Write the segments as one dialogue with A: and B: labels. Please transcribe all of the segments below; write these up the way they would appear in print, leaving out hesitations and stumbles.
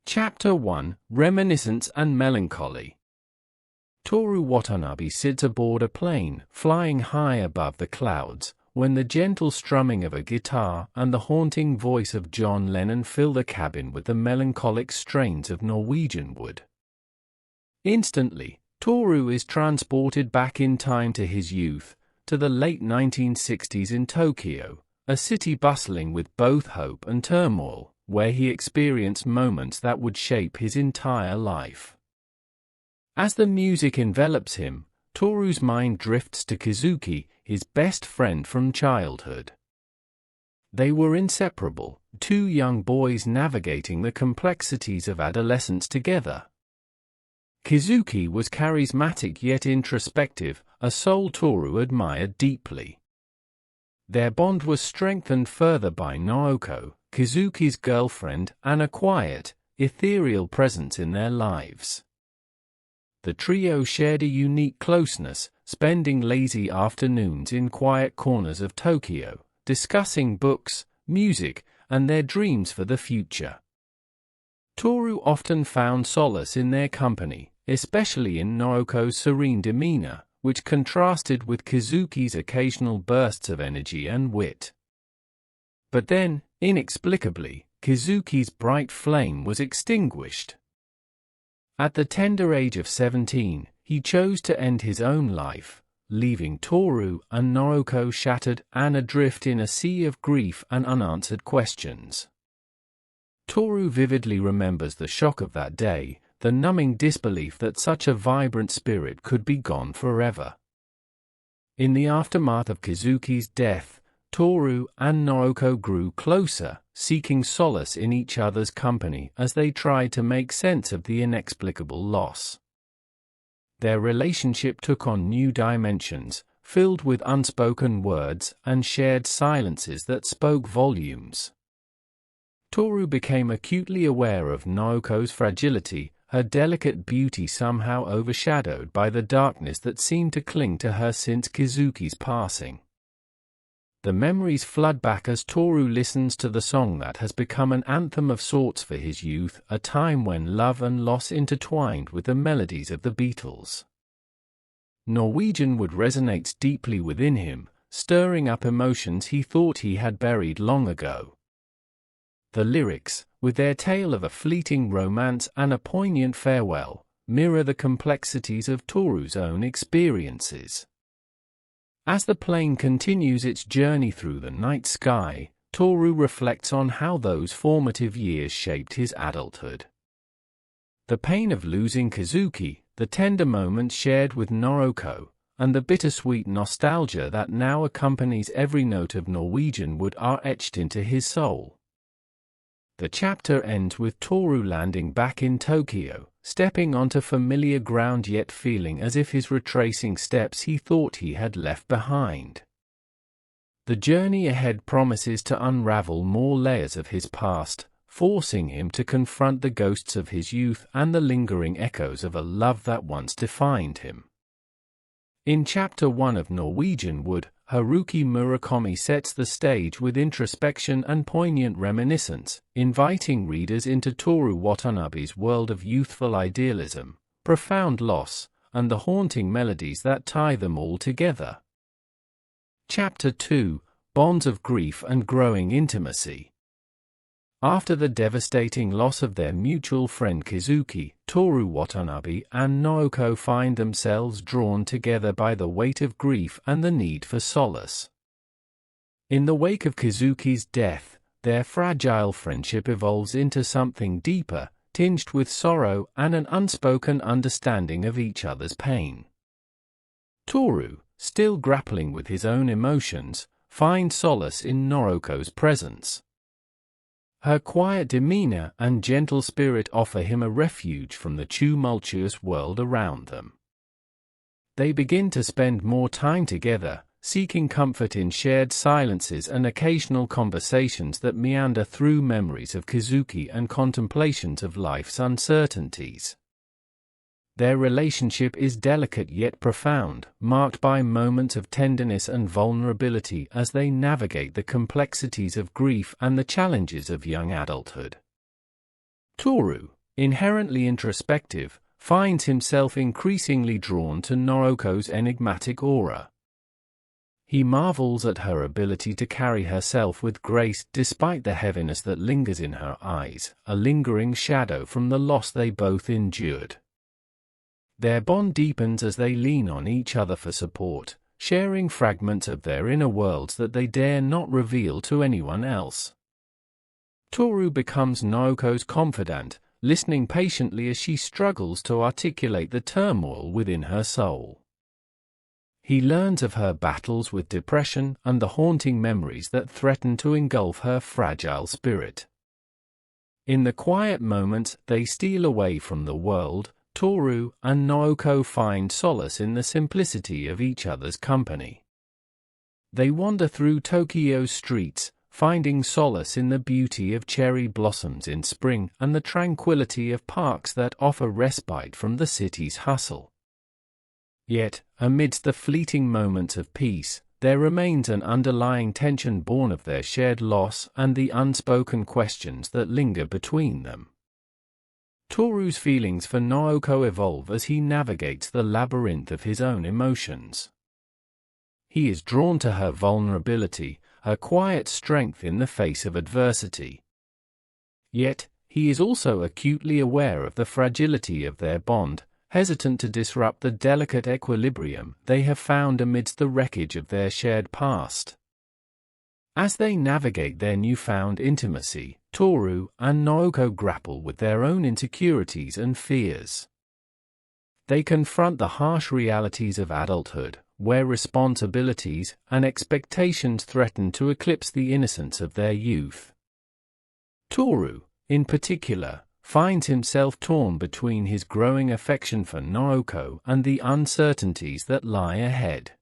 A: Chapter 1: Reminiscence and Melancholy. Toru Watanabe sits aboard a plane, flying high above the clouds, when the gentle strumming of a guitar and the haunting voice of John Lennon fill the cabin with the melancholic strains of Norwegian Wood. Instantly, Toru is transported back in time to his youth, to the late 1960s in Tokyo, a city bustling with both hope and turmoil, where he experienced moments that would shape his entire life. As the music envelops him, Toru's mind drifts to Kizuki, his best friend from childhood. They were inseparable, two young boys navigating the complexities of adolescence together. Kizuki was charismatic yet introspective, a soul Toru admired deeply. Their bond was strengthened further by Naoko, Kizuki's girlfriend, and a quiet, ethereal presence in their lives. The trio shared a unique closeness, spending lazy afternoons in quiet corners of Tokyo, discussing books, music, and their dreams for the future. Toru often found solace in their company, especially in Naoko's serene demeanor, which contrasted with Kizuki's occasional bursts of energy and wit. But then, inexplicably, Kizuki's bright flame was extinguished. At the tender age of 17, he chose to end his own life, leaving Toru and Naoko shattered and adrift in a sea of grief and unanswered questions. Toru vividly remembers the shock of that day, the numbing disbelief that such a vibrant spirit could be gone forever. In the aftermath of Kizuki's death, Toru and Naoko grew closer, seeking solace in each other's company as they tried to make sense of the inexplicable loss. Their relationship took on new dimensions, filled with unspoken words and shared silences that spoke volumes. Toru became acutely aware of Naoko's fragility, her delicate beauty somehow overshadowed by the darkness that seemed to cling to her since Kizuki's passing. The memories flood back as Toru listens to the song that has become an anthem of sorts for his youth, a time when love and loss intertwined with the melodies of the Beatles. Norwegian Wood resonates deeply within him, stirring up emotions he thought he had buried long ago. The lyrics, with their tale of a fleeting romance and a poignant farewell, mirror the complexities of Toru's own experiences. As the plane continues its journey through the night sky, Toru reflects on how those formative years shaped his adulthood. The pain of losing Kizuki, the tender moments shared with Naoko, and the bittersweet nostalgia that now accompanies every note of Norwegian Wood are etched into his soul. The chapter ends with Toru landing back in Tokyo, stepping onto familiar ground yet feeling as if he's retracing steps he thought he had left behind. The journey ahead promises to unravel more layers of his past, forcing him to confront the ghosts of his youth and the lingering echoes of a love that once defined him. In Chapter 1 of Norwegian Wood, Haruki Murakami sets the stage with introspection and poignant reminiscence, inviting readers into Toru Watanabe's world of youthful idealism, profound loss, and the haunting melodies that tie them all together. Chapter 2: Bonds of Grief and Growing Intimacy. After the devastating loss of their mutual friend Kizuki, Toru Watanabe and Naoko find themselves drawn together by the weight of grief and the need for solace. In the wake of Kizuki's death, their fragile friendship evolves into something deeper, tinged with sorrow and an unspoken understanding of each other's pain. Toru, still grappling with his own emotions, finds solace in Naoko's presence. Her quiet demeanor and gentle spirit offer him a refuge from the tumultuous world around them. They begin to spend more time together, seeking comfort in shared silences and occasional conversations that meander through memories of Kizuki and contemplations of life's uncertainties. Their relationship is delicate yet profound, marked by moments of tenderness and vulnerability as they navigate the complexities of grief and the challenges of young adulthood. Toru, inherently introspective, finds himself increasingly drawn to Naoko's enigmatic aura. He marvels at her ability to carry herself with grace despite the heaviness that lingers in her eyes, a lingering shadow from the loss they both endured. Their bond deepens as they lean on each other for support, sharing fragments of their inner worlds that they dare not reveal to anyone else. Toru becomes Naoko's confidant, listening patiently as she struggles to articulate the turmoil within her soul. He learns of her battles with depression and the haunting memories that threaten to engulf her fragile spirit. In the quiet moments they steal away from the world, Toru and Naoko find solace in the simplicity of each other's company. They wander through Tokyo's streets, finding solace in the beauty of cherry blossoms in spring and the tranquility of parks that offer respite from the city's hustle. Yet, amidst the fleeting moments of peace, there remains an underlying tension born of their shared loss and the unspoken questions that linger between them. Toru's feelings for Naoko evolve as he navigates the labyrinth of his own emotions. He is drawn to her vulnerability, her quiet strength in the face of adversity. Yet, he is also acutely aware of the fragility of their bond, hesitant to disrupt the delicate equilibrium they have found amidst the wreckage of their shared past. As they navigate their newfound intimacy, Toru and Naoko grapple with their own insecurities and fears. They confront the harsh realities of adulthood, where responsibilities and expectations threaten to eclipse the innocence of their youth. Toru, in particular, finds himself torn between his growing affection for Naoko and the uncertainties that lie ahead.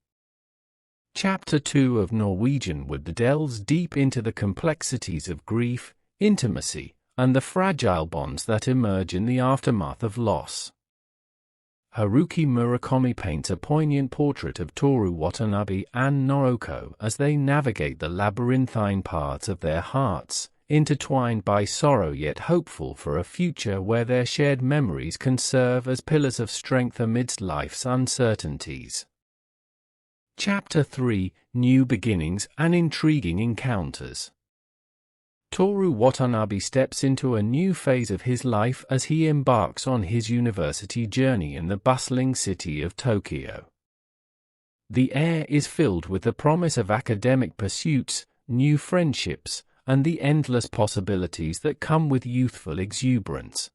A: Chapter 2 of Norwegian Wood delves deep into the complexities of grief, intimacy, and the fragile bonds that emerge in the aftermath of loss. Haruki Murakami paints a poignant portrait of Toru Watanabe and Naoko as they navigate the labyrinthine paths of their hearts, intertwined by sorrow yet hopeful for a future where their shared memories can serve as pillars of strength amidst life's uncertainties. Chapter 3: New Beginnings and Intriguing Encounters. Toru Watanabe steps into a new phase of his life as he embarks on his university journey in the bustling city of Tokyo. The air is filled with the promise of academic pursuits, new friendships, and the endless possibilities that come with youthful exuberance.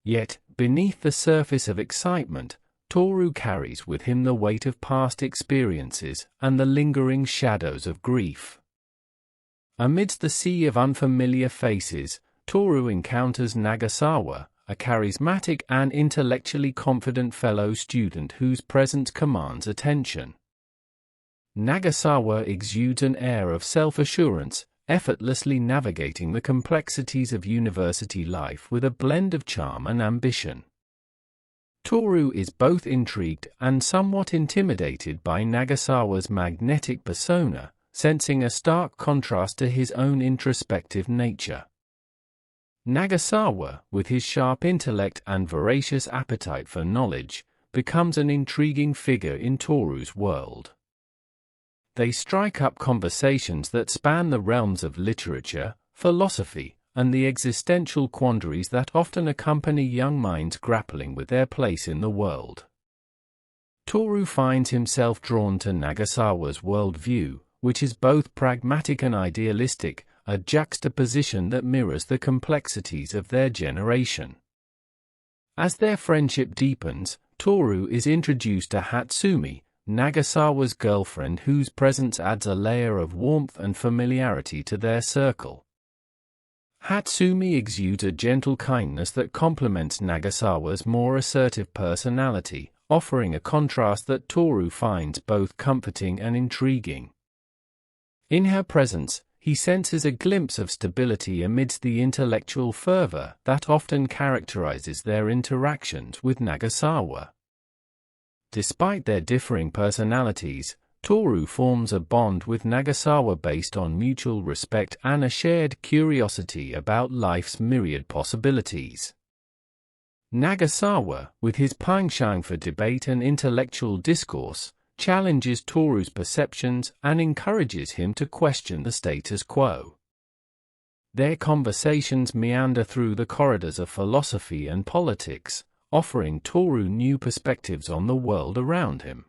A: Yet, beneath the surface of excitement, Toru carries with him the weight of past experiences and the lingering shadows of grief. Amidst the sea of unfamiliar faces, Toru encounters Nagasawa, a charismatic and intellectually confident fellow student whose presence commands attention. Nagasawa exudes an air of self-assurance, effortlessly navigating the complexities of university life with a blend of charm and ambition. Toru is both intrigued and somewhat intimidated by Nagasawa's magnetic persona, sensing a stark contrast to his own introspective nature. Nagasawa, with his sharp intellect and voracious appetite for knowledge, becomes an intriguing figure in Toru's world. They strike up conversations that span the realms of literature, philosophy, and the existential quandaries that often accompany young minds grappling with their place in the world. Toru finds himself drawn to Nagasawa's worldview, which is both pragmatic and idealistic, a juxtaposition that mirrors the complexities of their generation. As their friendship deepens, Toru is introduced to Hatsumi, Nagasawa's girlfriend, whose presence adds a layer of warmth and familiarity to their circle. Hatsumi exudes a gentle kindness that complements Nagasawa's more assertive personality, offering a contrast that Toru finds both comforting and intriguing. In her presence, he senses a glimpse of stability amidst the intellectual fervor that often characterizes their interactions with Nagasawa. Despite their differing personalities, Toru forms a bond with Nagasawa based on mutual respect and a shared curiosity about life's myriad possibilities. Nagasawa, with his penchant for debate and intellectual discourse, challenges Toru's perceptions and encourages him to question the status quo. Their conversations meander through the corridors of philosophy and politics, offering Toru new perspectives on the world around him.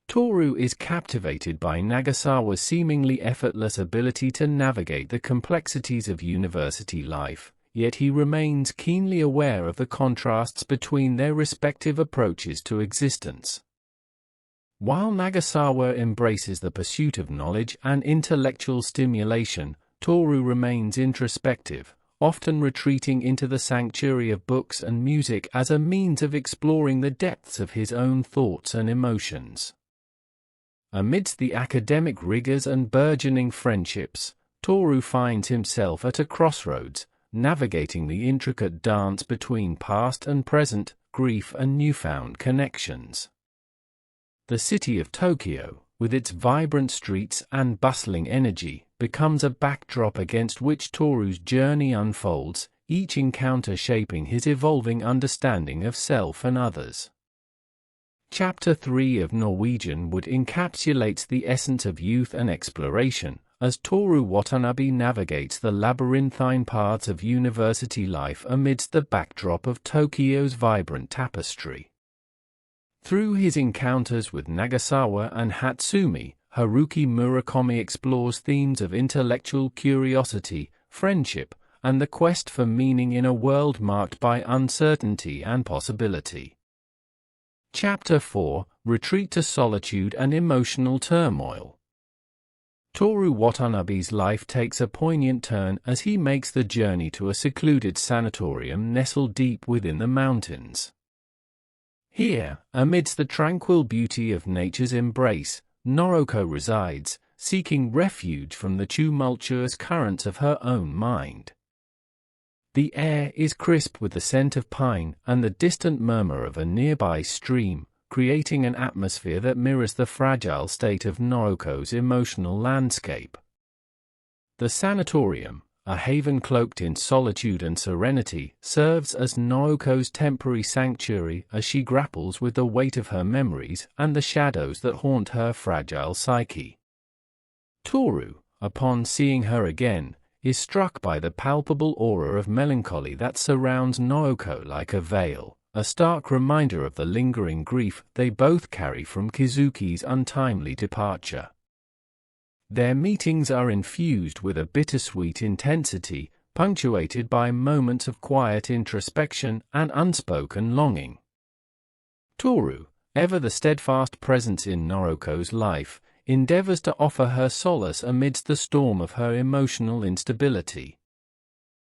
A: Toru is captivated by Nagasawa's seemingly effortless ability to navigate the complexities of university life, yet he remains keenly aware of the contrasts between their respective approaches to existence. While Nagasawa embraces the pursuit of knowledge and intellectual stimulation, Toru remains introspective, often retreating into the sanctuary of books and music as a means of exploring the depths of his own thoughts and emotions. Amidst the academic rigors and burgeoning friendships, Toru finds himself at a crossroads, navigating the intricate dance between past and present, grief and newfound connections. The city of Tokyo, with its vibrant streets and bustling energy, becomes a backdrop against which Toru's journey unfolds, each encounter shaping his evolving understanding of self and others. Chapter 3 of Norwegian Wood encapsulates the essence of youth and exploration, as Toru Watanabe navigates the labyrinthine paths of university life amidst the backdrop of Tokyo's vibrant tapestry. Through his encounters with Nagasawa and Hatsumi, Haruki Murakami explores themes of intellectual curiosity, friendship, and the quest for meaning in a world marked by uncertainty and possibility. Chapter 4: Retreat to Solitude and Emotional Turmoil. Toru Watanabe's life takes a poignant turn as he makes the journey to a secluded sanatorium nestled deep within the mountains. Here, amidst the tranquil beauty of nature's embrace, Naoko resides, seeking refuge from the tumultuous currents of her own mind. The air is crisp with the scent of pine and the distant murmur of a nearby stream, creating an atmosphere that mirrors the fragile state of Naoko's emotional landscape. The sanatorium, a haven cloaked in solitude and serenity, serves as Naoko's temporary sanctuary as she grapples with the weight of her memories and the shadows that haunt her fragile psyche. Toru, upon seeing her again, is struck by the palpable aura of melancholy that surrounds Naoko like a veil, a stark reminder of the lingering grief they both carry from Kizuki's untimely departure. Their meetings are infused with a bittersweet intensity, punctuated by moments of quiet introspection and unspoken longing. Toru, ever the steadfast presence in Naoko's life, endeavors to offer her solace amidst the storm of her emotional instability.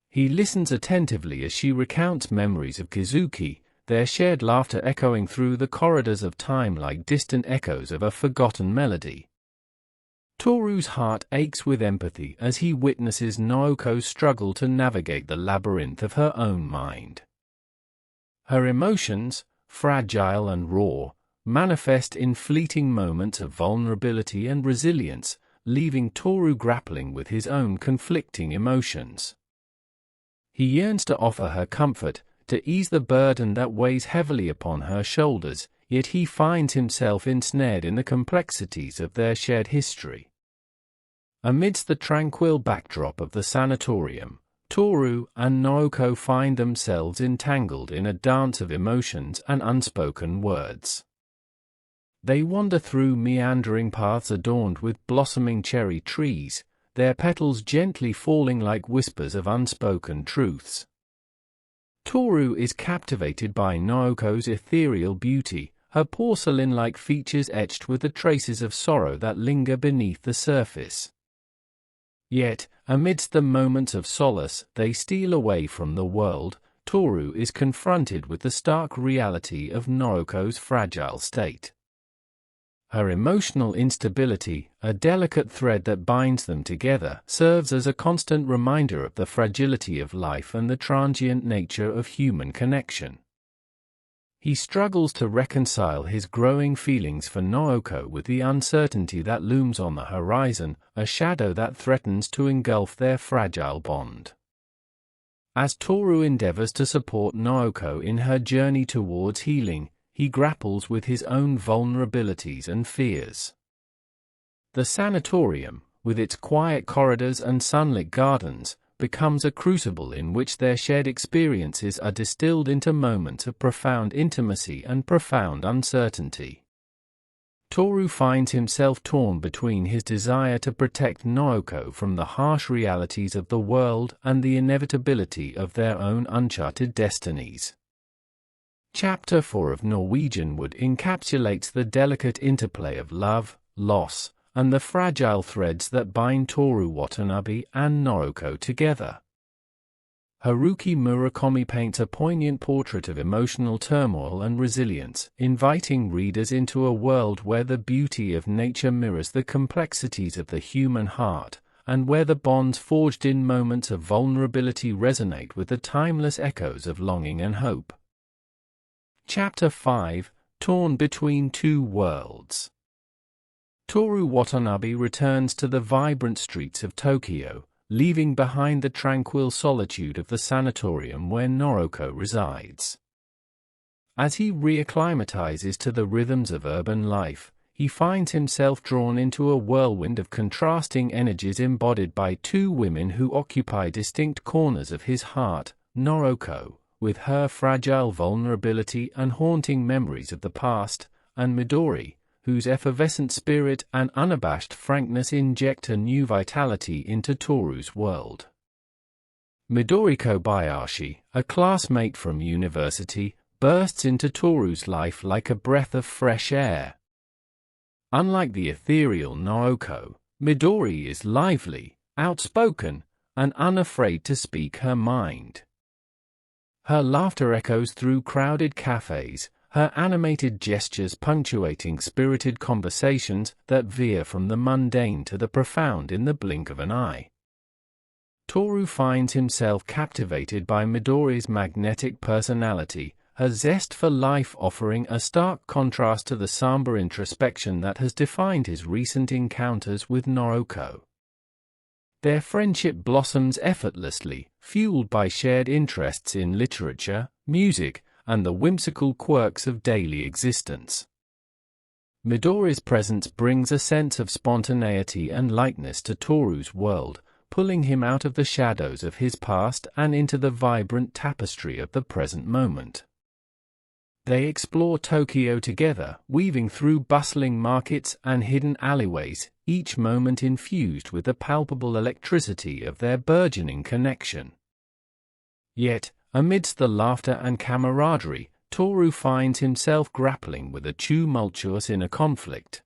A: He listens attentively as she recounts memories of Kizuki, their shared laughter echoing through the corridors of time like distant echoes of a forgotten melody. Toru's heart aches with empathy as he witnesses Naoko's struggle to navigate the labyrinth of her own mind. Her emotions, fragile and raw, manifest in fleeting moments of vulnerability and resilience, leaving Toru grappling with his own conflicting emotions. He yearns to offer her comfort, to ease the burden that weighs heavily upon her shoulders, yet he finds himself ensnared in the complexities of their shared history. Amidst the tranquil backdrop of the sanatorium, Toru and Naoko find themselves entangled in a dance of emotions and unspoken words. They wander through meandering paths adorned with blossoming cherry trees, their petals gently falling like whispers of unspoken truths. Toru is captivated by Naoko's ethereal beauty, her porcelain-like features etched with the traces of sorrow that linger beneath the surface. Yet, amidst the moments of solace they steal away from the world, Toru is confronted with the stark reality of Naoko's fragile state. Her emotional instability, a delicate thread that binds them together, serves as a constant reminder of the fragility of life and the transient nature of human connection. He struggles to reconcile his growing feelings for Naoko with the uncertainty that looms on the horizon, a shadow that threatens to engulf their fragile bond. As Toru endeavors to support Naoko in her journey towards healing, he grapples with his own vulnerabilities and fears. The sanatorium, with its quiet corridors and sunlit gardens, becomes a crucible in which their shared experiences are distilled into moments of profound intimacy and profound uncertainty. Toru finds himself torn between his desire to protect Naoko from the harsh realities of the world and the inevitability of their own uncharted destinies. Chapter 4 of Norwegian Wood encapsulates the delicate interplay of love, loss, and the fragile threads that bind Toru Watanabe and Naoko together. Haruki Murakami paints a poignant portrait of emotional turmoil and resilience, inviting readers into a world where the beauty of nature mirrors the complexities of the human heart, and where the bonds forged in moments of vulnerability resonate with the timeless echoes of longing and hope. Chapter 5, Torn Between Two Worlds. Toru Watanabe returns to the vibrant streets of Tokyo, leaving behind the tranquil solitude of the sanatorium where Naoko resides. As he reacclimatizes to the rhythms of urban life, he finds himself drawn into a whirlwind of contrasting energies embodied by two women who occupy distinct corners of his heart: Naoko, with her fragile vulnerability and haunting memories of the past, and Midori, whose effervescent spirit and unabashed frankness inject a new vitality into Toru's world. Midori Kobayashi, a classmate from university, bursts into Toru's life like a breath of fresh air. Unlike the ethereal Naoko, Midori is lively, outspoken, and unafraid to speak her mind. Her laughter echoes through crowded cafes, her animated gestures punctuating spirited conversations that veer from the mundane to the profound in the blink of an eye. Toru finds himself captivated by Midori's magnetic personality, her zest for life offering a stark contrast to the somber introspection that has defined his recent encounters with Naoko. Their friendship blossoms effortlessly, fueled by shared interests in literature, music, and the whimsical quirks of daily existence. Midori's presence brings a sense of spontaneity and lightness to Toru's world, pulling him out of the shadows of his past and into the vibrant tapestry of the present moment. They explore Tokyo together, weaving through bustling markets and hidden alleyways, each moment infused with the palpable electricity of their burgeoning connection. Yet, amidst the laughter and camaraderie, Toru finds himself grappling with a tumultuous inner conflict.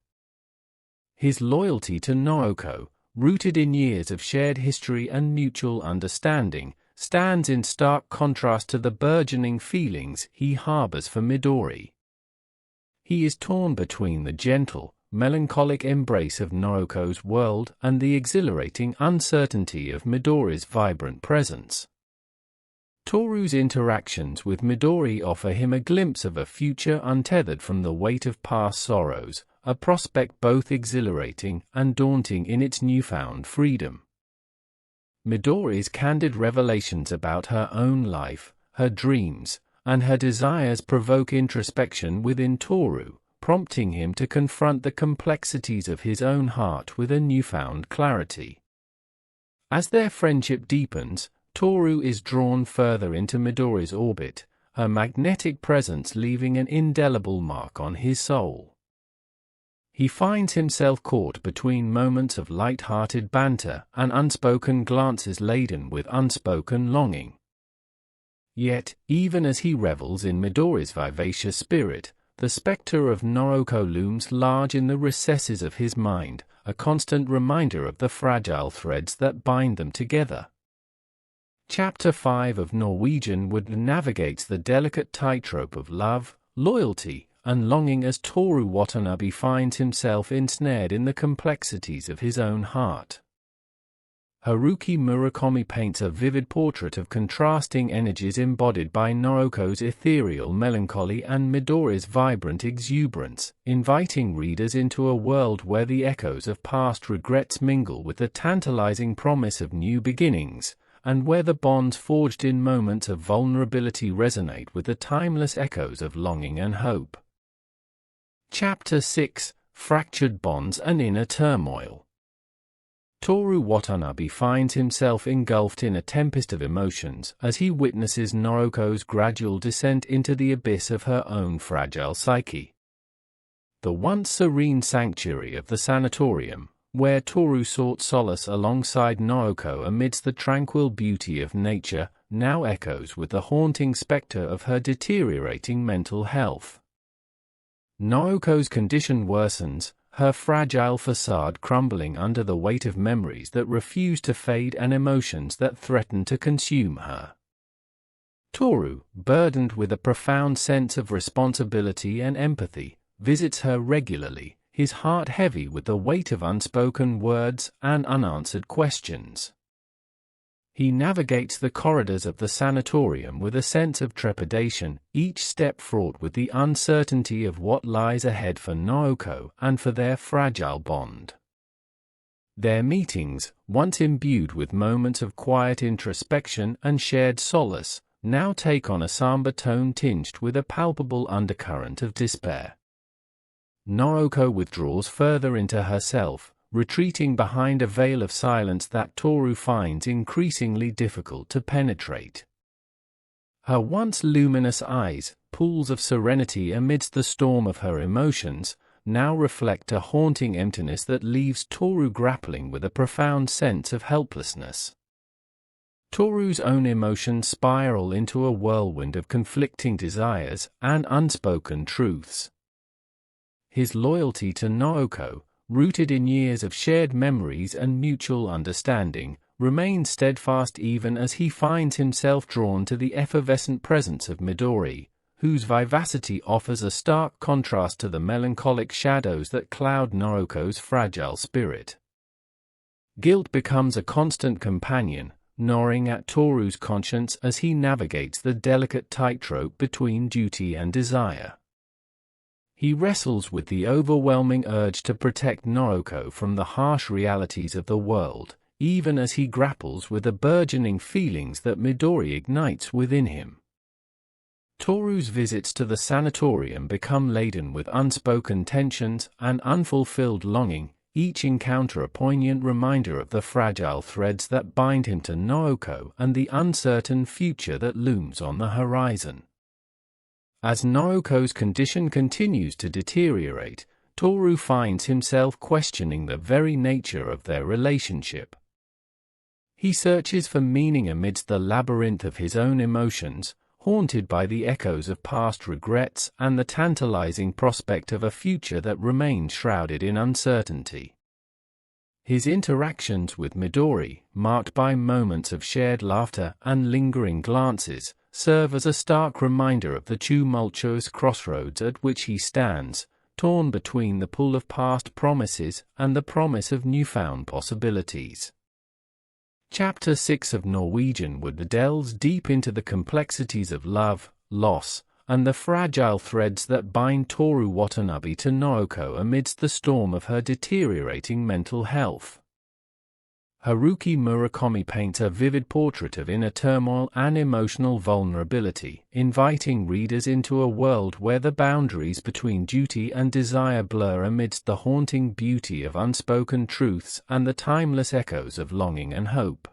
A: His loyalty to Naoko, rooted in years of shared history and mutual understanding, stands in stark contrast to the burgeoning feelings he harbors for Midori. He is torn between the gentle, melancholic embrace of Naoko's world and the exhilarating uncertainty of Midori's vibrant presence. Toru's interactions with Midori offer him a glimpse of a future untethered from the weight of past sorrows, a prospect both exhilarating and daunting in its newfound freedom. Midori's candid revelations about her own life, her dreams, and her desires provoke introspection within Toru, prompting him to confront the complexities of his own heart with a newfound clarity. As their friendship deepens, Toru is drawn further into Midori's orbit, her magnetic presence leaving an indelible mark on his soul. He finds himself caught between moments of light-hearted banter and unspoken glances laden with unspoken longing. Yet, even as he revels in Midori's vivacious spirit, the spectre of Naoko looms large in the recesses of his mind, a constant reminder of the fragile threads that bind them together. Chapter 5 of Norwegian Wood navigates the delicate tightrope of love, loyalty, and longing as Toru Watanabe finds himself ensnared in the complexities of his own heart. Haruki Murakami paints a vivid portrait of contrasting energies embodied by Naoko's ethereal melancholy and Midori's vibrant exuberance, inviting readers into a world where the echoes of past regrets mingle with the tantalizing promise of new beginnings, and where the bonds forged in moments of vulnerability resonate with the timeless echoes of longing and hope. Chapter 6: Fractured Bonds and Inner Turmoil. Toru Watanabe finds himself engulfed in a tempest of emotions as he witnesses Naoko's gradual descent into the abyss of her own fragile psyche. The once serene sanctuary of the sanatorium, where Toru sought solace alongside Naoko amidst the tranquil beauty of nature, now echoes with the haunting specter of her deteriorating mental health. Naoko's condition worsens, her fragile facade crumbling under the weight of memories that refuse to fade and emotions that threaten to consume her. Toru, burdened with a profound sense of responsibility and empathy, visits her regularly, his heart heavy with the weight of unspoken words and unanswered questions. He navigates the corridors of the sanatorium with a sense of trepidation, each step fraught with the uncertainty of what lies ahead for Naoko and for their fragile bond. Their meetings, once imbued with moments of quiet introspection and shared solace, now take on a somber tone tinged with a palpable undercurrent of despair. Naoko withdraws further into herself, retreating behind a veil of silence that Toru finds increasingly difficult to penetrate. Her once luminous eyes, pools of serenity amidst the storm of her emotions, now reflect a haunting emptiness that leaves Toru grappling with a profound sense of helplessness. Toru's own emotions spiral into a whirlwind of conflicting desires and unspoken truths. His loyalty to Naoko, rooted in years of shared memories and mutual understanding, remains steadfast even as he finds himself drawn to the effervescent presence of Midori, whose vivacity offers a stark contrast to the melancholic shadows that cloud Naoko's fragile spirit. Guilt becomes a constant companion, gnawing at Toru's conscience as he navigates the delicate tightrope between duty and desire. He wrestles with the overwhelming urge to protect Naoko from the harsh realities of the world, even as he grapples with the burgeoning feelings that Midori ignites within him. Toru's visits to the sanatorium become laden with unspoken tensions and unfulfilled longing, each encounter a poignant reminder of the fragile threads that bind him to Naoko and the uncertain future that looms on the horizon. As Naoko's condition continues to deteriorate, Toru finds himself questioning the very nature of their relationship. He searches for meaning amidst the labyrinth of his own emotions, haunted by the echoes of past regrets and the tantalizing prospect of a future that remains shrouded in uncertainty. His interactions with Midori, marked by moments of shared laughter and lingering glances, serve as a stark reminder of the tumultuous crossroads at which he stands, torn between the pull of past promises and the promise of newfound possibilities. Chapter 6 of Norwegian Wood delves deep into the complexities of love, loss, and the fragile threads that bind Toru Watanabe to Naoko amidst the storm of her deteriorating mental health. Haruki Murakami paints a vivid portrait of inner turmoil and emotional vulnerability, inviting readers into a world where the boundaries between duty and desire blur amidst the haunting beauty of unspoken truths and the timeless echoes of longing and hope.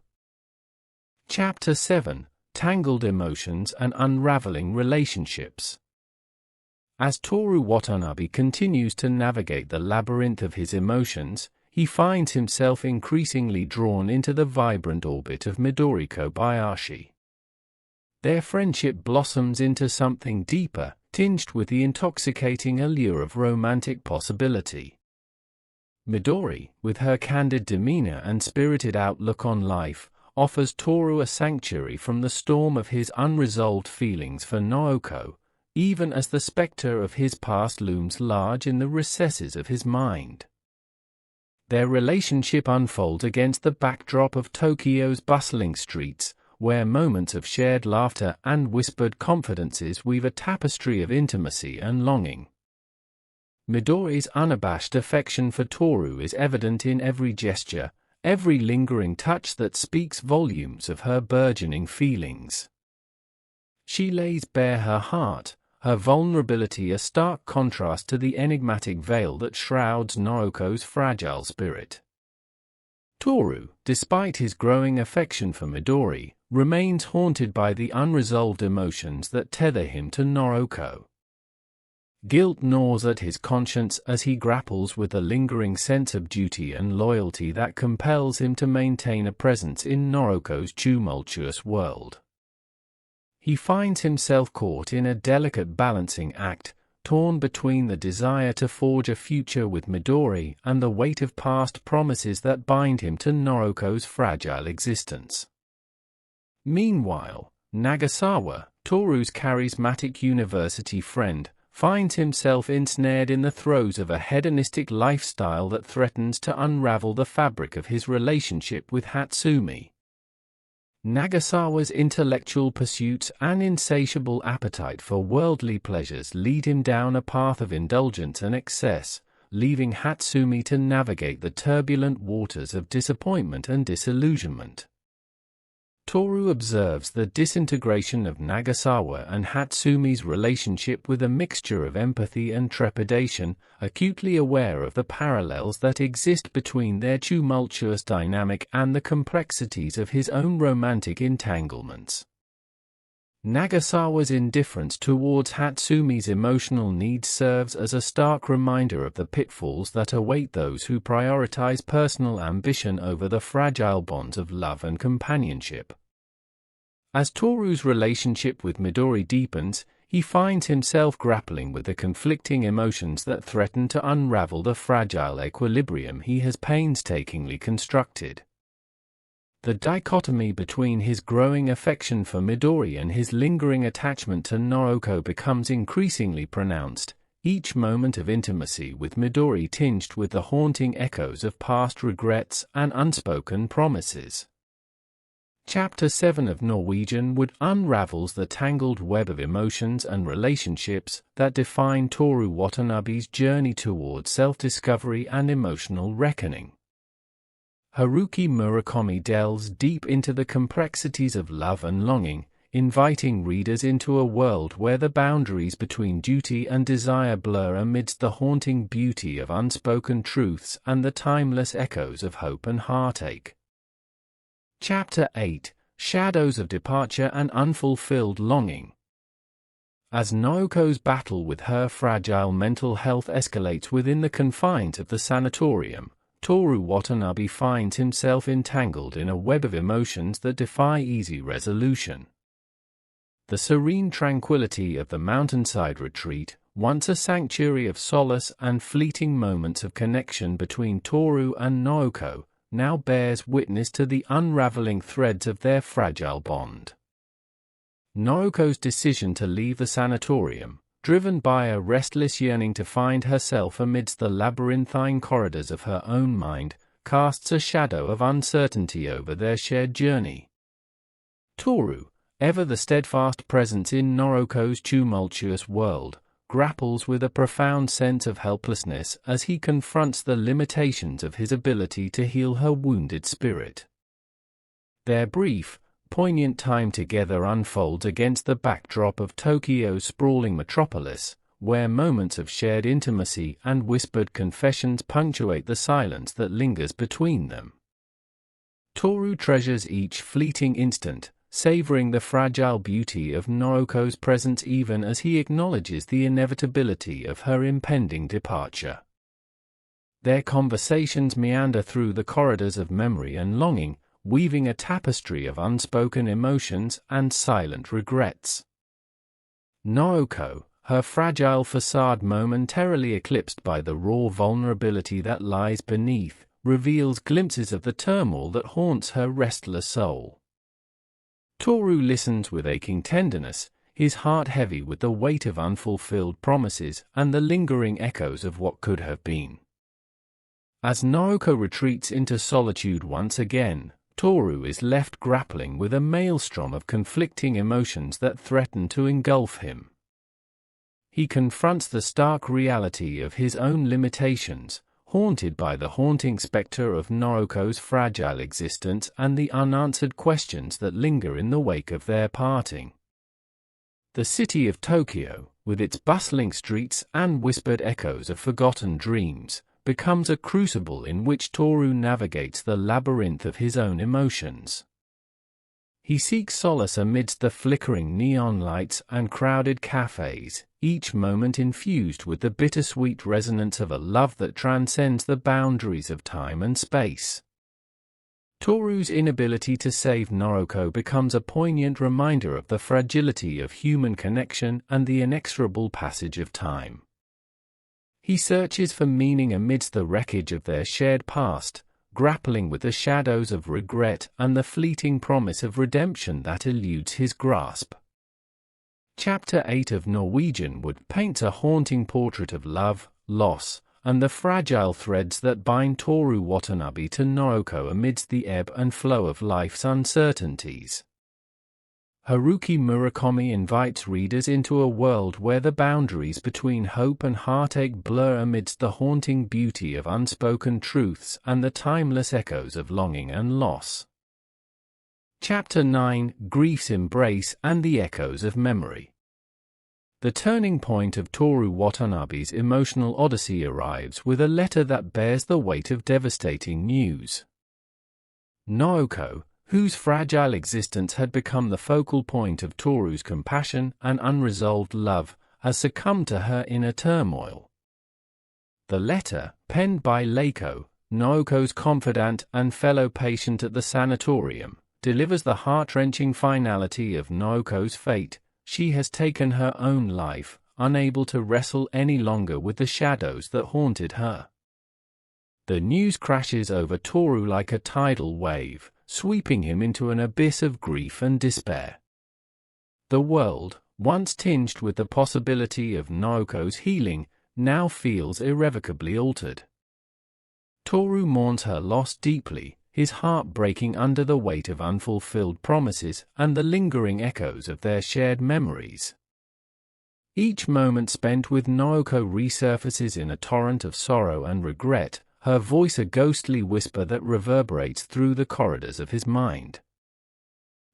A: Chapter 7: Tangled Emotions and Unraveling Relationships. As Toru Watanabe continues to navigate the labyrinth of his emotions, he finds himself increasingly drawn into the vibrant orbit of Midori Kobayashi. Their friendship blossoms into something deeper, tinged with the intoxicating allure of romantic possibility. Midori, with her candid demeanor and spirited outlook on life, offers Toru a sanctuary from the storm of his unresolved feelings for Naoko, even as the specter of his past looms large in the recesses of his mind. Their relationship unfolds against the backdrop of Tokyo's bustling streets, where moments of shared laughter and whispered confidences weave a tapestry of intimacy and longing. Midori's unabashed affection for Toru is evident in every gesture, every lingering touch that speaks volumes of her burgeoning feelings. She lays bare her heart, her vulnerability a stark contrast to the enigmatic veil that shrouds Naoko's fragile spirit. Toru, despite his growing affection for Midori, remains haunted by the unresolved emotions that tether him to Naoko. Guilt gnaws at his conscience as he grapples with a lingering sense of duty and loyalty that compels him to maintain a presence in Naoko's tumultuous world. He finds himself caught in a delicate balancing act, torn between the desire to forge a future with Midori and the weight of past promises that bind him to Naoko's fragile existence. Meanwhile, Nagasawa, Toru's charismatic university friend, finds himself ensnared in the throes of a hedonistic lifestyle that threatens to unravel the fabric of his relationship with Hatsumi. Nagasawa's intellectual pursuits and insatiable appetite for worldly pleasures lead him down a path of indulgence and excess, leaving Hatsumi to navigate the turbulent waters of disappointment and disillusionment. Toru observes the disintegration of Nagasawa and Hatsumi's relationship with a mixture of empathy and trepidation, acutely aware of the parallels that exist between their tumultuous dynamic and the complexities of his own romantic entanglements. Nagasawa's indifference towards Hatsumi's emotional needs serves as a stark reminder of the pitfalls that await those who prioritize personal ambition over the fragile bonds of love and companionship. As Toru's relationship with Midori deepens, he finds himself grappling with the conflicting emotions that threaten to unravel the fragile equilibrium he has painstakingly constructed. The dichotomy between his growing affection for Midori and his lingering attachment to Naoko becomes increasingly pronounced, each moment of intimacy with Midori tinged with the haunting echoes of past regrets and unspoken promises. Chapter 7 of Norwegian Wood unravels the tangled web of emotions and relationships that define Toru Watanabe's journey towards self-discovery and emotional reckoning. Haruki Murakami delves deep into the complexities of love and longing, inviting readers into a world where the boundaries between duty and desire blur amidst the haunting beauty of unspoken truths and the timeless echoes of hope and heartache. Chapter 8: Shadows of Departure and Unfulfilled Longing. As Naoko's battle with her fragile mental health escalates within the confines of the sanatorium, Toru Watanabe finds himself entangled in a web of emotions that defy easy resolution. The serene tranquility of the mountainside retreat, once a sanctuary of solace and fleeting moments of connection between Toru and Naoko, now bears witness to the unraveling threads of their fragile bond. Naoko's decision to leave the sanatorium, driven by a restless yearning to find herself amidst the labyrinthine corridors of her own mind, casts a shadow of uncertainty over their shared journey. Toru, ever the steadfast presence in Naoko's tumultuous world, grapples with a profound sense of helplessness as he confronts the limitations of his ability to heal her wounded spirit. Their brief, poignant time together unfolds against the backdrop of Tokyo's sprawling metropolis, where moments of shared intimacy and whispered confessions punctuate the silence that lingers between them. Toru treasures each fleeting instant, savoring the fragile beauty of Naoko's presence even as he acknowledges the inevitability of her impending departure. Their conversations meander through the corridors of memory and longing, weaving a tapestry of unspoken emotions and silent regrets. Naoko, her fragile facade momentarily eclipsed by the raw vulnerability that lies beneath, reveals glimpses of the turmoil that haunts her restless soul. Toru listens with aching tenderness, his heart heavy with the weight of unfulfilled promises and the lingering echoes of what could have been. As Naoko retreats into solitude once again, Toru is left grappling with a maelstrom of conflicting emotions that threaten to engulf him. He confronts the stark reality of his own limitations, haunted by the haunting spectre of Naoko's fragile existence and the unanswered questions that linger in the wake of their parting. The city of Tokyo, with its bustling streets and whispered echoes of forgotten dreams, becomes a crucible in which Toru navigates the labyrinth of his own emotions. He seeks solace amidst the flickering neon lights and crowded cafes, each moment infused with the bittersweet resonance of a love that transcends the boundaries of time and space. Toru's inability to save Naoko becomes a poignant reminder of the fragility of human connection and the inexorable passage of time. He searches for meaning amidst the wreckage of their shared past, grappling with the shadows of regret and the fleeting promise of redemption that eludes his grasp. Chapter 8 of Norwegian Wood paints a haunting portrait of love, loss, and the fragile threads that bind Toru Watanabe to Naoko amidst the ebb and flow of life's uncertainties. Haruki Murakami invites readers into a world where the boundaries between hope and heartache blur amidst the haunting beauty of unspoken truths and the timeless echoes of longing and loss. Chapter 9: Grief's Embrace and the Echoes of Memory. The turning point of Toru Watanabe's emotional odyssey arrives with a letter that bears the weight of devastating news. Naoko, whose fragile existence had become the focal point of Toru's compassion and unresolved love, has succumbed to her inner turmoil. The letter, penned by Leiko, Naoko's confidant and fellow patient at the sanatorium, delivers the heart-wrenching finality of Naoko's fate. She has taken her own life, unable to wrestle any longer with the shadows that haunted her. The news crashes over Toru like a tidal wave, sweeping him into an abyss of grief and despair. The world, once tinged with the possibility of Naoko's healing, now feels irrevocably altered. Toru mourns her loss deeply, his heart breaking under the weight of unfulfilled promises and the lingering echoes of their shared memories. Each moment spent with Naoko resurfaces in a torrent of sorrow and regret, her voice a ghostly whisper that reverberates through the corridors of his mind.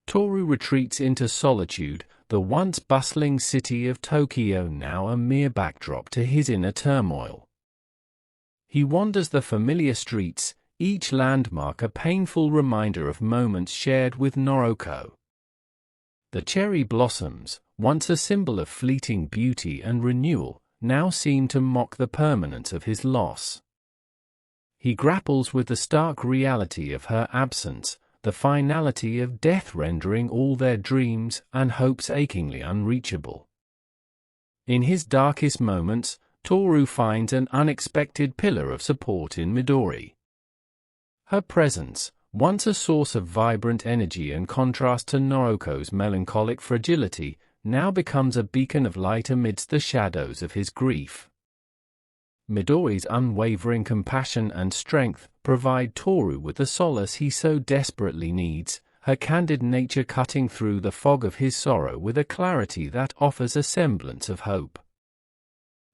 A: Toru retreats into solitude, the once bustling city of Tokyo now a mere backdrop to his inner turmoil. He wanders the familiar streets, each landmark a painful reminder of moments shared with Naoko. The cherry blossoms, once a symbol of fleeting beauty and renewal, now seem to mock the permanence of his loss. He grapples with the stark reality of her absence, the finality of death rendering all their dreams and hopes achingly unreachable. In his darkest moments, Toru finds an unexpected pillar of support in Midori. Her presence, once a source of vibrant energy and contrast to Naoko's melancholic fragility, now becomes a beacon of light amidst the shadows of his grief. Midori's unwavering compassion and strength provide Toru with the solace he so desperately needs, her candid nature cutting through the fog of his sorrow with a clarity that offers a semblance of hope.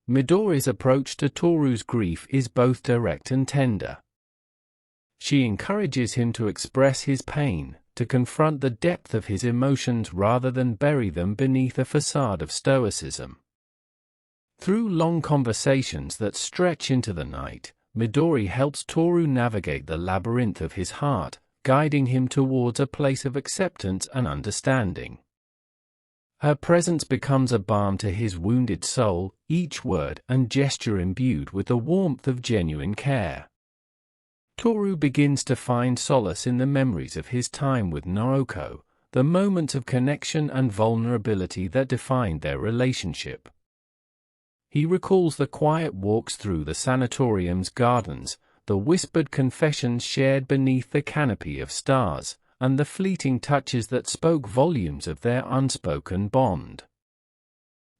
A: Midori's approach to Toru's grief is both direct and tender. She encourages him to express his pain, to confront the depth of his emotions rather than bury them beneath a facade of stoicism. Through long conversations that stretch into the night, Midori helps Toru navigate the labyrinth of his heart, guiding him towards a place of acceptance and understanding. Her presence becomes a balm to his wounded soul, each word and gesture imbued with the warmth of genuine care. Toru begins to find solace in the memories of his time with Naoko, the moments of connection and vulnerability that defined their relationship. He recalls the quiet walks through the sanatorium's gardens, the whispered confessions shared beneath the canopy of stars, and the fleeting touches that spoke volumes of their unspoken bond.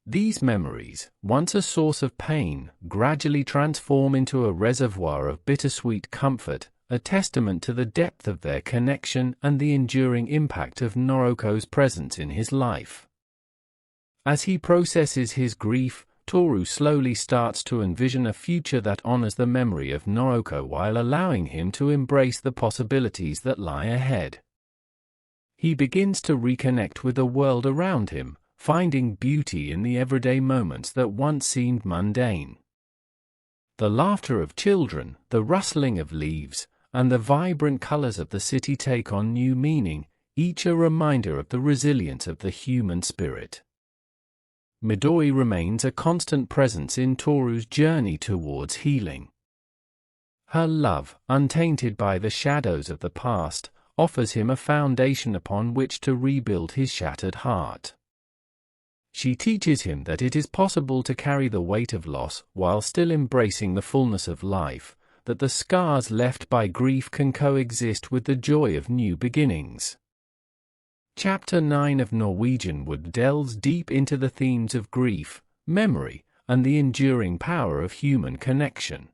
A: These memories, once a source of pain, gradually transform into a reservoir of bittersweet comfort, a testament to the depth of their connection and the enduring impact of Naoko's presence in his life. As he processes his grief, Toru slowly starts to envision a future that honors the memory of Naoko while allowing him to embrace the possibilities that lie ahead. He begins to reconnect with the world around him, finding beauty in the everyday moments that once seemed mundane. The laughter of children, the rustling of leaves, and the vibrant colors of the city take on new meaning, each a reminder of the resilience of the human spirit. Midori remains a constant presence in Toru's journey towards healing. Her love, untainted by the shadows of the past, offers him a foundation upon which to rebuild his shattered heart. She teaches him that it is possible to carry the weight of loss while still embracing the fullness of life, that the scars left by grief can coexist with the joy of new beginnings. Chapter 9 of Norwegian Wood delves deep into the themes of grief, memory, and the enduring power of human connection.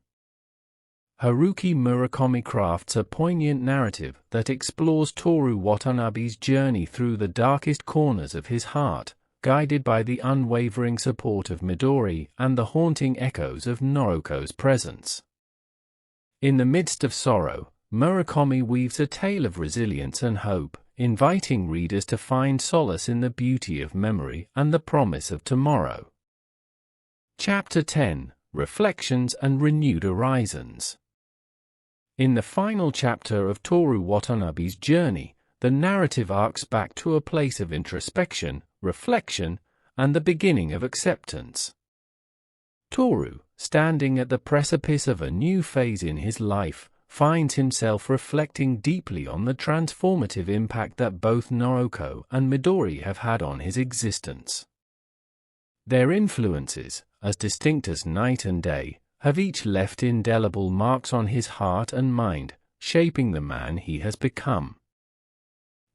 A: Haruki Murakami crafts a poignant narrative that explores Toru Watanabe's journey through the darkest corners of his heart, guided by the unwavering support of Midori and the haunting echoes of Naoko's presence. In the midst of sorrow, Murakami weaves a tale of resilience and hope, inviting readers to find solace in the beauty of memory and the promise of tomorrow. Chapter 10: Reflections and Renewed Horizons. In the final chapter of Toru Watanabe's journey, the narrative arcs back to a place of introspection, reflection, and the beginning of acceptance. Toru, standing at the precipice of a new phase in his life, finds himself reflecting deeply on the transformative impact that both Naoko and Midori have had on his existence. Their influences, as distinct as night and day, have each left indelible marks on his heart and mind, shaping the man he has become.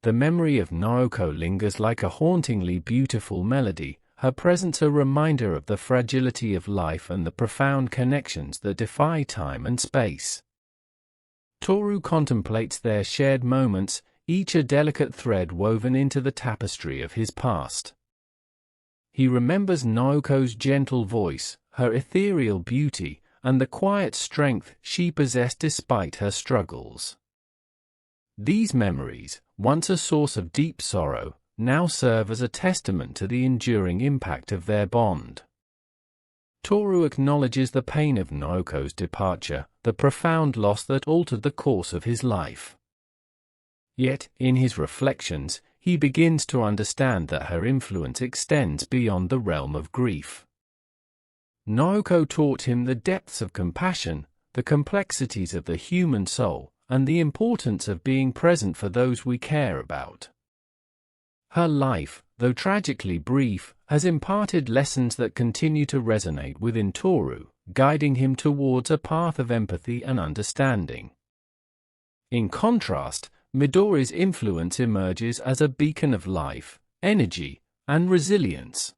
A: The memory of Naoko lingers like a hauntingly beautiful melody, her presence a reminder of the fragility of life and the profound connections that defy time and space. Toru contemplates their shared moments, each a delicate thread woven into the tapestry of his past. He remembers Naoko's gentle voice, her ethereal beauty, and the quiet strength she possessed despite her struggles. These memories, once a source of deep sorrow, now serve as a testament to the enduring impact of their bond. Toru acknowledges the pain of Naoko's departure, the profound loss that altered the course of his life. Yet, in his reflections, he begins to understand that her influence extends beyond the realm of grief. Naoko taught him the depths of compassion, the complexities of the human soul, and the importance of being present for those we care about. Her life, though tragically brief, has imparted lessons that continue to resonate within Toru, guiding him towards a path of empathy and understanding. In contrast, Midori's influence emerges as a beacon of life, energy, and resilience.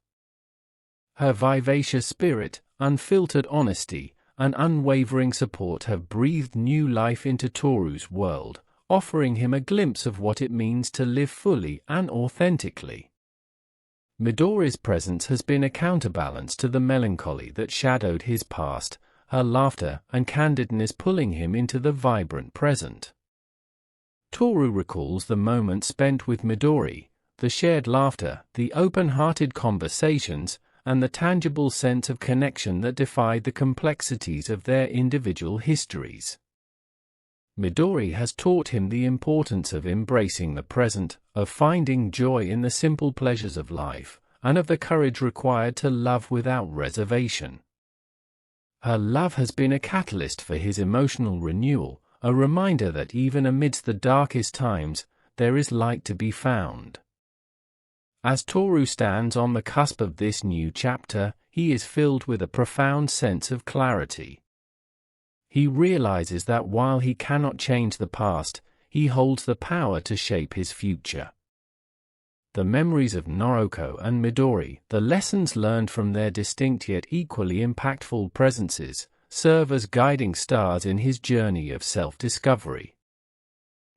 A: Her vivacious spirit, unfiltered honesty, and unwavering support have breathed new life into Toru's world, offering him a glimpse of what it means to live fully and authentically. Midori's presence has been a counterbalance to the melancholy that shadowed his past, her laughter and candidness pulling him into the vibrant present. Toru recalls the moments spent with Midori, the shared laughter, the open-hearted conversations, and the tangible sense of connection that defied the complexities of their individual histories. Midori has taught him the importance of embracing the present, of finding joy in the simple pleasures of life, and of the courage required to love without reservation. Her love has been a catalyst for his emotional renewal, a reminder that even amidst the darkest times, there is light to be found. As Toru stands on the cusp of this new chapter, he is filled with a profound sense of clarity. He realizes that while he cannot change the past, he holds the power to shape his future. The memories of Naoko and Midori, the lessons learned from their distinct yet equally impactful presences, serve as guiding stars in his journey of self-discovery.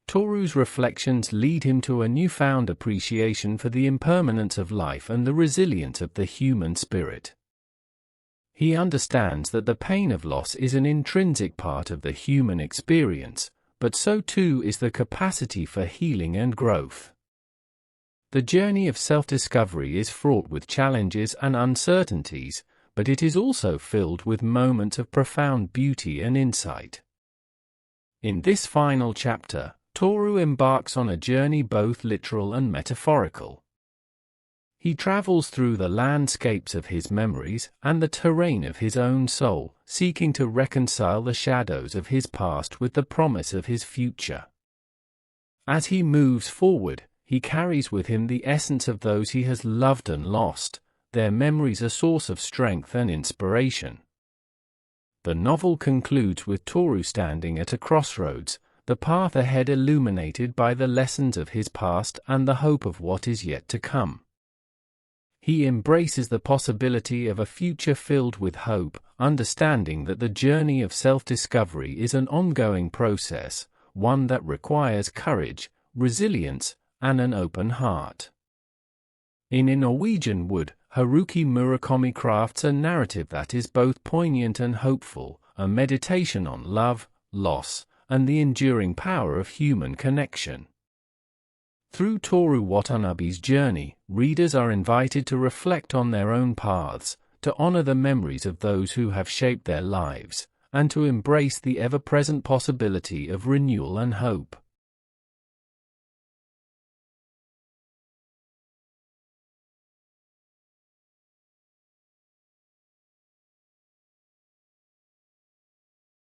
A: Toru's reflections lead him to a newfound appreciation for the impermanence of life and the resilience of the human spirit. He understands that the pain of loss is an intrinsic part of the human experience, but so too is the capacity for healing and growth. The journey of self-discovery is fraught with challenges and uncertainties, but it is also filled with moments of profound beauty and insight. In this final chapter, Toru embarks on a journey both literal and metaphorical. He travels through the landscapes of his memories and the terrain of his own soul, seeking to reconcile the shadows of his past with the promise of his future. As he moves forward, he carries with him the essence of those he has loved and lost, their memories a source of strength and inspiration. The novel concludes with Toru standing at a crossroads, the path ahead illuminated by the lessons of his past and the hope of what is yet to come. He embraces the possibility of a future filled with hope, understanding that the journey of self-discovery is an ongoing process, one that requires courage, resilience, and an open heart. In Norwegian Wood, Haruki Murakami crafts a narrative that is both poignant and hopeful, a meditation on love, loss, and the enduring power of human connection. Through Toru Watanabe's journey, readers are invited to reflect on their own paths, to honor the memories of those who have shaped their lives, and to embrace the ever-present possibility of renewal and hope.